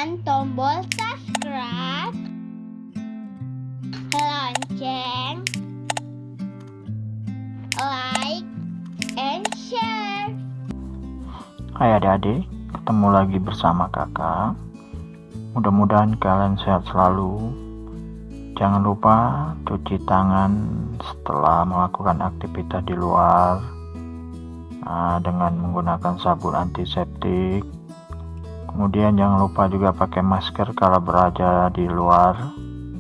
tekan tombol subscribe, lonceng, like, and share. Hai adik-adik, ketemu lagi bersama kakak. Mudah-mudahan kalian sehat selalu. Jangan lupa cuci tangan setelah melakukan aktivitas di luar dengan menggunakan sabun antiseptik. Kemudian jangan lupa juga pakai masker kalau berada di luar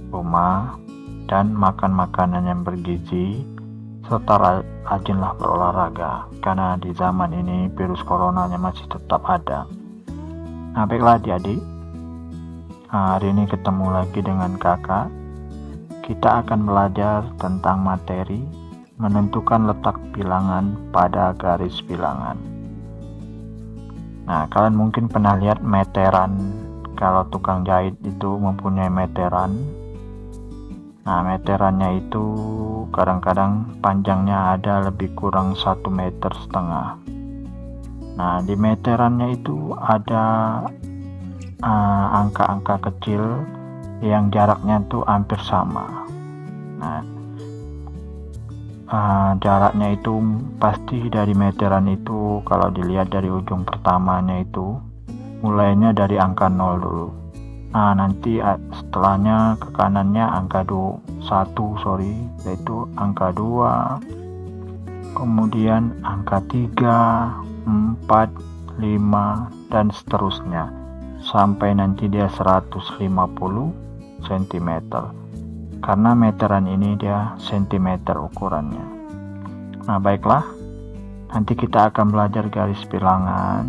rumah, dan makan makanan yang bergizi, serta rajinlah berolahraga karena di zaman ini virus coronanya masih tetap ada. Nah, baiklah adik-adik, hari ini ketemu lagi dengan kakak. Kita akan belajar tentang materi menentukan letak bilangan pada garis bilangan. Nah, kalian mungkin pernah lihat meteran. Kalau tukang jahit itu mempunyai meteran. Nah, meterannya itu kadang-kadang panjangnya ada lebih kurang 1,5 meter. Nah, di meterannya itu ada angka-angka kecil yang jaraknya itu hampir sama. Nah, jaraknya itu pasti dari meteran itu, kalau dilihat dari ujung pertamanya itu mulainya dari angka 0 dulu. Nah, nanti setelahnya ke kanannya angka 1, yaitu angka 2, kemudian angka 3, 4, 5, dan seterusnya sampai nanti dia 150 cm. Karena meteran ini dia sentimeter ukurannya. Nah, baiklah, nanti kita akan belajar garis bilangan.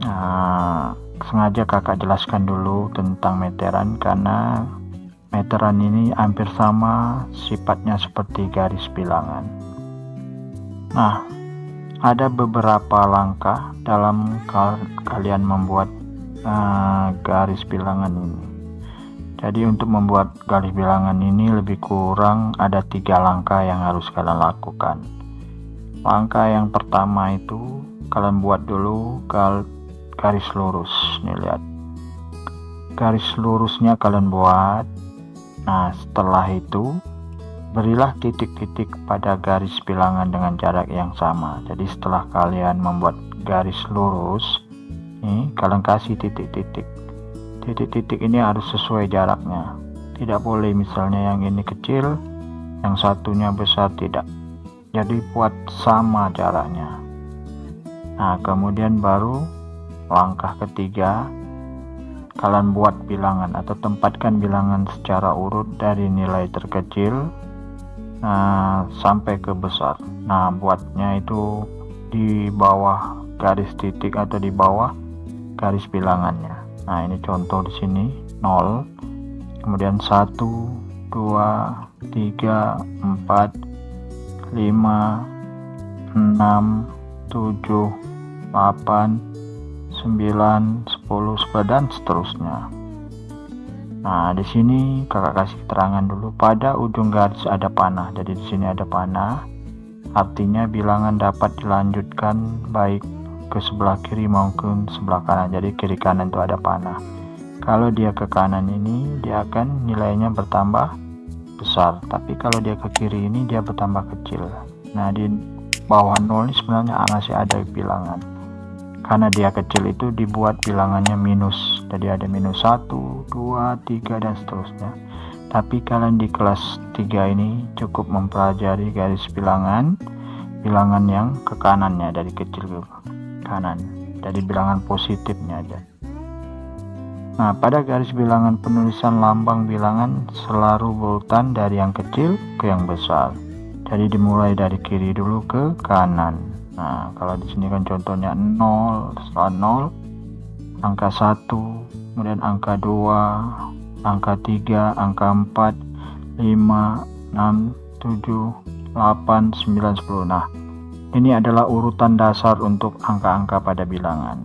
Nah, sengaja kakak jelaskan dulu tentang meteran karena meteran ini hampir sama sifatnya seperti garis bilangan. Nah, ada beberapa langkah dalam kalian membuat garis bilangan ini. Jadi untuk membuat garis bilangan ini lebih kurang ada 3 langkah yang harus kalian lakukan. Langkah yang pertama itu kalian buat dulu garis lurus. Nih, lihat. Garis lurusnya kalian buat. Nah, setelah itu berilah titik-titik pada garis bilangan dengan jarak yang sama. Jadi setelah kalian membuat garis lurus, nih kalian kasih titik-titik. Titik-titik ini harus sesuai jaraknya. Tidak boleh misalnya yang ini kecil, yang satunya besar, tidak. Jadi buat sama jaraknya. Nah, kemudian baru langkah ketiga, kalian buat bilangan atau tempatkan bilangan secara urut dari nilai terkecil sampai ke besar. Nah, buatnya itu di bawah garis titik atau di bawah garis bilangannya. Nah, ini contoh di sini 0, kemudian 1, 2, 3, 4, 5, 6, 7, 8, 9, 10, dan seterusnya. Nah, di sini kakak kasih keterangan dulu, pada ujung garis ada panah. Jadi di sini ada panah, artinya bilangan dapat dilanjutkan baik ke sebelah kiri maupun sebelah kanan. Jadi kiri kanan itu ada panah. Kalau dia ke kanan ini dia akan nilainya bertambah besar, tapi kalau dia ke kiri ini dia bertambah kecil. Nah, di bawah 0 ini sebenarnya masih ada bilangan. Karena dia kecil itu dibuat bilangannya minus. Jadi ada minus 1, 2, 3, dan seterusnya. Tapi kalian di kelas 3 ini cukup mempelajari garis bilangan yang ke kanannya, dari kecil ke kanan. Jadi bilangan positifnya aja. Nah, pada garis bilangan penulisan lambang bilangan selalu berurutan dari yang kecil ke yang besar. Jadi dimulai dari kiri dulu ke kanan. Nah, kalau di sini kan contohnya 0, setelah 0 angka 1, kemudian angka 2, angka 3, angka 4, 5, 6, 7, 8, 9, 10. Nah, ini adalah urutan dasar untuk angka-angka pada bilangan.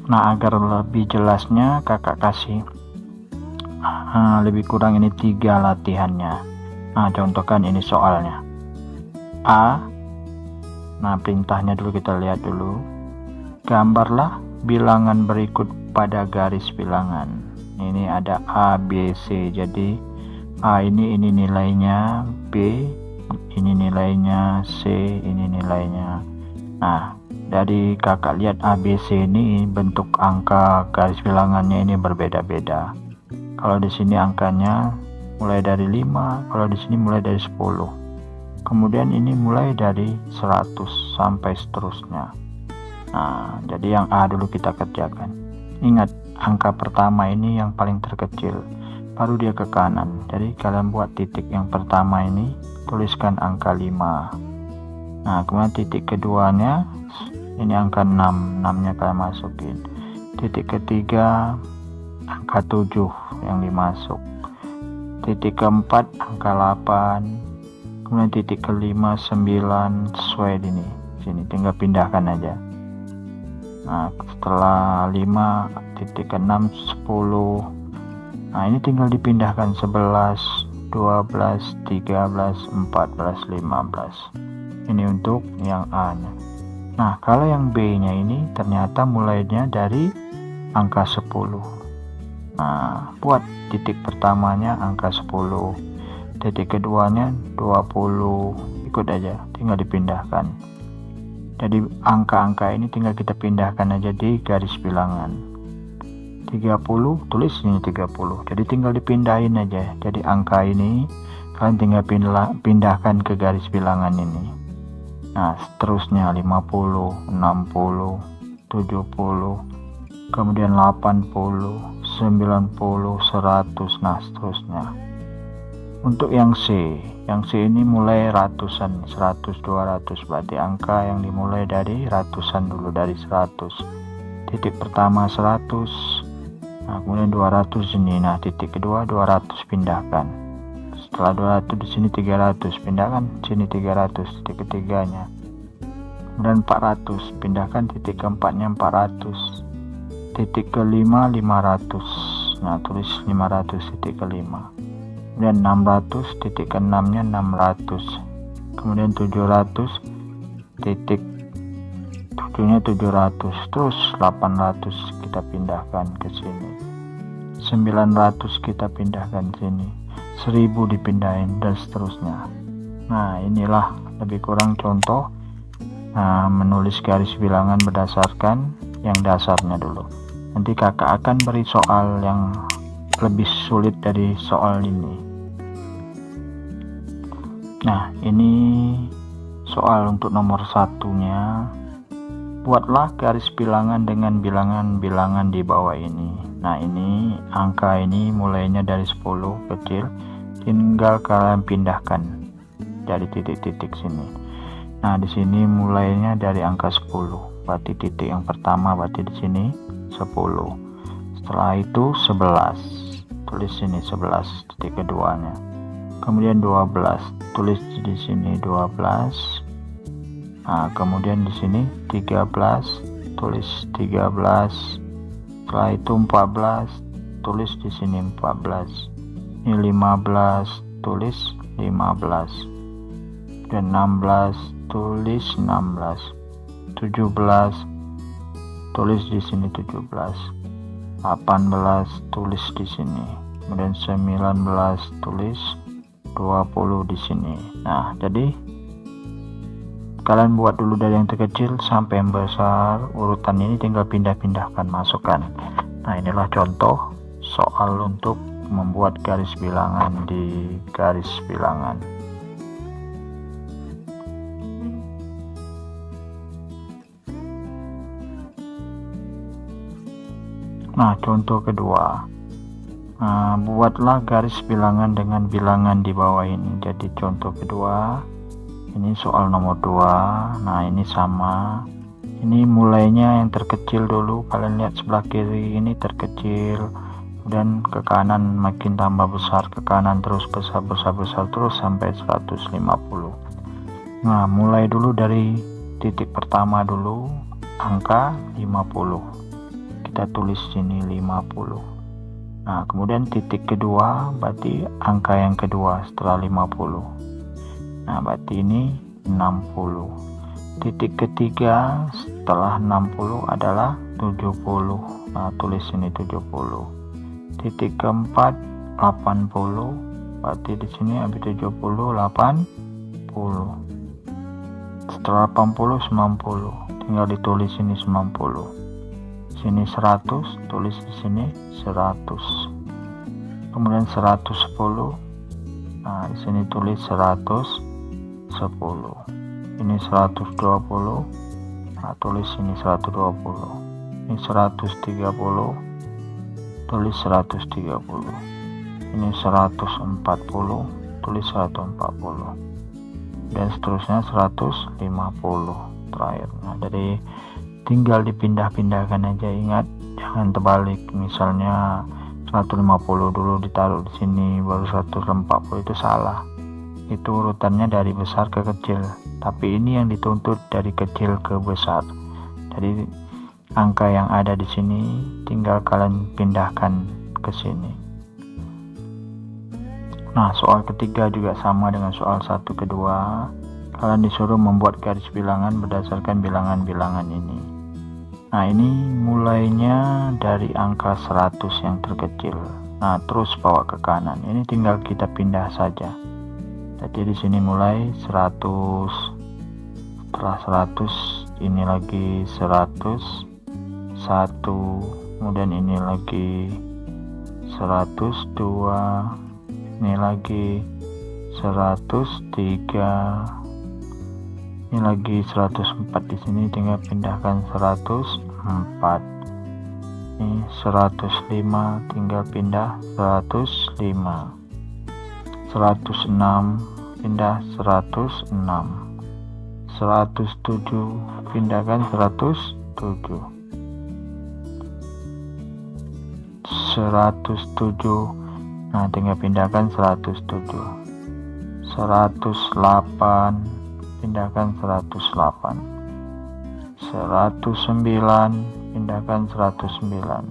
Nah, agar lebih jelasnya kakak kasih lebih kurang ini 3 latihannya. Nah, contohkan ini soalnya. A. Nah, perintahnya dulu kita lihat dulu. Gambarlah bilangan berikut pada garis bilangan. Ini ada A, B, C. Jadi A ini nilainya, B ini nilainya, C ini nilainya. Nah, dari kakak lihat A, B, C ini bentuk angka garis bilangannya ini berbeda-beda. Kalau di sini angkanya mulai dari 5, kalau di sini mulai dari 10. Kemudian ini mulai dari 100 sampai seterusnya. Nah, jadi yang A dulu kita kerjakan. Ingat, angka pertama ini yang paling terkecil, baru dia ke kanan. Jadi kalian buat titik yang pertama ini, tuliskan angka 5. Nah, kemudian titik keduanya ini angka 6, 6-nya kalian masukin. Titik ketiga angka 7 yang dimasuk. Titik keempat angka 8. Kemudian titik kelima 9, sesuai ini. Sini tinggal pindahkan aja. Nah, setelah 5, titik ke-6 10. Nah, ini tinggal dipindahkan 11, 12, 13, 14, 15. Ini untuk yang A-nya. Nah, kalau yang B-nya ini ternyata mulainya dari angka 10. Nah, buat titik pertamanya angka 10. Titik keduanya 20. Ikut aja, tinggal dipindahkan. Jadi angka-angka ini tinggal kita pindahkan aja di garis bilangan. 30, tulis ini 30. Jadi tinggal dipindahin aja. Jadi angka ini kalian tinggal pindahkan ke garis bilangan ini. Nah, seterusnya 50, 60, 70, kemudian 80, 90, 100, nah seterusnya. Untuk yang C ini mulai ratusan, 100, 200, berarti angka yang dimulai dari ratusan dulu, dari 100. Titik pertama 100, nah kemudian 200 ini, nah titik kedua 200 pindahkan. Setelah 200 di sini 300, pindahkan sini 300, titik ketiganya. Kemudian 400, pindahkan titik keempatnya 400. Titik kelima 500, nah tulis 500 titik kelima. Kemudian 600, titik ke-6-nya 600. Kemudian 700, titik 7-nya 700. Terus 800 kita pindahkan ke sini. 900 kita pindahkan sini. 1000 dipindahin dan seterusnya. Nah, inilah lebih kurang contoh menulis garis bilangan berdasarkan yang dasarnya dulu. Nanti kakak akan beri soal yang lebih sulit dari soal ini. Nah, ini soal untuk nomor 1-nya. Buatlah garis bilangan dengan bilangan-bilangan di bawah ini. Nah, ini angka ini mulainya dari 10 kecil, tinggal kalian pindahkan dari titik-titik sini. Nah, di sini mulainya dari angka 10. Berarti titik yang pertama berarti di sini 10. Setelah itu 11. Tulis sini 11 titik keduanya. Kemudian 12. Tulis di sini 12. Nah, kemudian di sini 13. Tulis 13. Setelah itu 14. Tulis di sini 14. Ini 15. Tulis 15. Dan 16. Tulis 16. 17. Tulis di sini 17. 18 tulis di sini. Kemudian 19 tulis 20 di sini. Nah, jadi kalian buat dulu dari yang terkecil sampai yang besar. Urutan ini tinggal pindah-pindahkan, masukkan. Nah, inilah contoh soal untuk membuat garis bilangan di garis bilangan. Nah, contoh kedua, buatlah garis bilangan dengan bilangan di bawah ini. Jadi contoh kedua, ini soal nomor 2. Nah, ini sama. Ini mulainya yang terkecil dulu. Kalian lihat sebelah kiri ini terkecil, dan ke kanan makin tambah besar, ke kanan terus besar terus sampai 150. Nah, mulai dulu dari titik pertama dulu, angka 50. Kita tulis sini 50. Nah, kemudian titik kedua berarti angka yang kedua setelah 50. Nah, berarti ini 60. Titik ketiga setelah 60 adalah 70. Nah, tulis ini 70. Titik keempat 80. Berarti di sini habis 70 80. Setelah 80 90. Tinggal ditulis ini 90. Sini 100, tulis di sini 100. Kemudian 110. Nah, di sini tulis 110. Ini 120. Nah, tulis ini 120. Ini 130. Tulis 130. Ini 140. Tulis 140. Dan seterusnya 150 terakhir. Nah, dari tinggal dipindah-pindahkan aja, ingat jangan terbalik. Misalnya 150 dulu ditaruh di sini baru 140, itu salah. Itu urutannya dari besar ke kecil, tapi ini yang dituntut dari kecil ke besar. Jadi angka yang ada di sini tinggal kalian pindahkan ke sini. Nah, soal ketiga juga sama dengan soal satu kedua. Kalian disuruh membuat garis bilangan berdasarkan bilangan-bilangan ini. Nah, ini mulainya dari angka 100 yang terkecil. Nah, terus bawa ke kanan. Ini tinggal kita pindah saja. Jadi di sini mulai 100. Setelah 100 ini lagi 100. 1. Kemudian ini lagi 102. Ini lagi 103. Ini lagi 104. Di sini tinggal pindahkan 104. Ini 105, tinggal pindah 105. 106 pindah 106. 107 pindahkan 107. 107. Nah, tinggal pindahkan 107. 108 pindahkan 108. 109 pindahkan 109.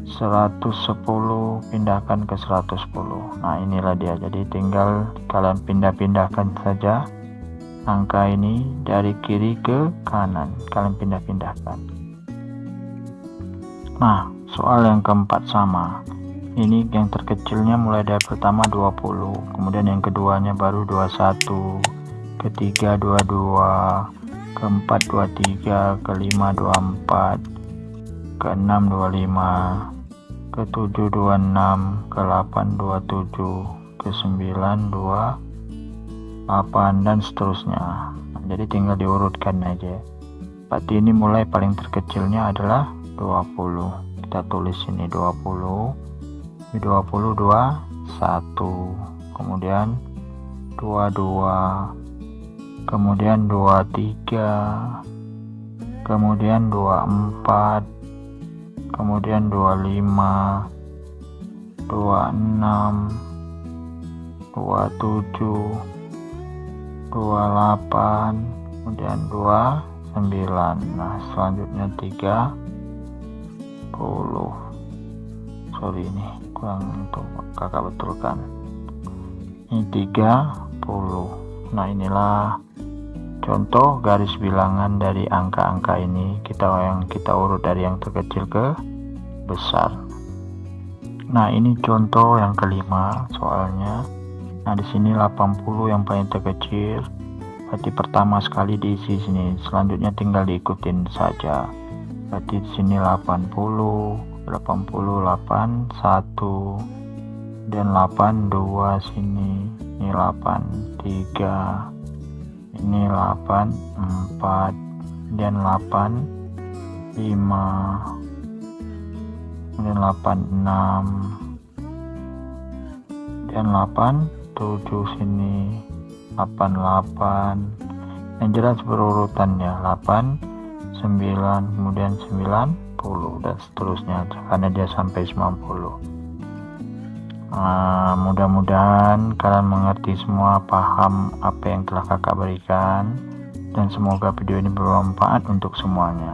110 pindahkan ke 110. Nah, inilah dia. Jadi tinggal kalian pindah-pindahkan saja angka ini dari kiri ke kanan. Kalian pindah-pindahkan. Nah, soal yang keempat sama. Ini yang terkecilnya mulai dari pertama 20, kemudian yang keduanya baru 21, ketiga 22, keempat 23, kelima 24, keenam 25, ketujuh 26, ke-8 27, ke-9 28, dan seterusnya. Jadi tinggal diurutkan aja. Berarti ini mulai paling terkecilnya adalah 20. Kita tulis ini 20. 20 21, kemudian 22, kemudian 23, kemudian 24, kemudian 25, 26, 27, 28, kemudian 29. Nah, selanjutnya 30. Sorry, ini kurang untuk kakak betulkan. Ini 30. Nah, inilah contoh garis bilangan dari angka-angka ini. Kita urut dari yang terkecil ke besar. Nah, ini contoh yang kelima soalnya. Nah, di sini 80 yang paling terkecil. Berarti pertama sekali diisi sini. Selanjutnya tinggal diikutin saja. Berarti di sini 80, 88, 1 dan 82 sini. Ini 83, ini 84 dan 85, kemudian 86 dan 87 sini, 88. Yang jelas berurutannya 8, 9, kemudian 90 dan seterusnya karena dia sampai 90. Mudah-mudahan kalian mengerti semua, paham apa yang telah kakak berikan, dan semoga video ini bermanfaat untuk semuanya.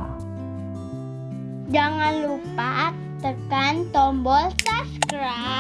Jangan lupa tekan tombol subscribe. subscribe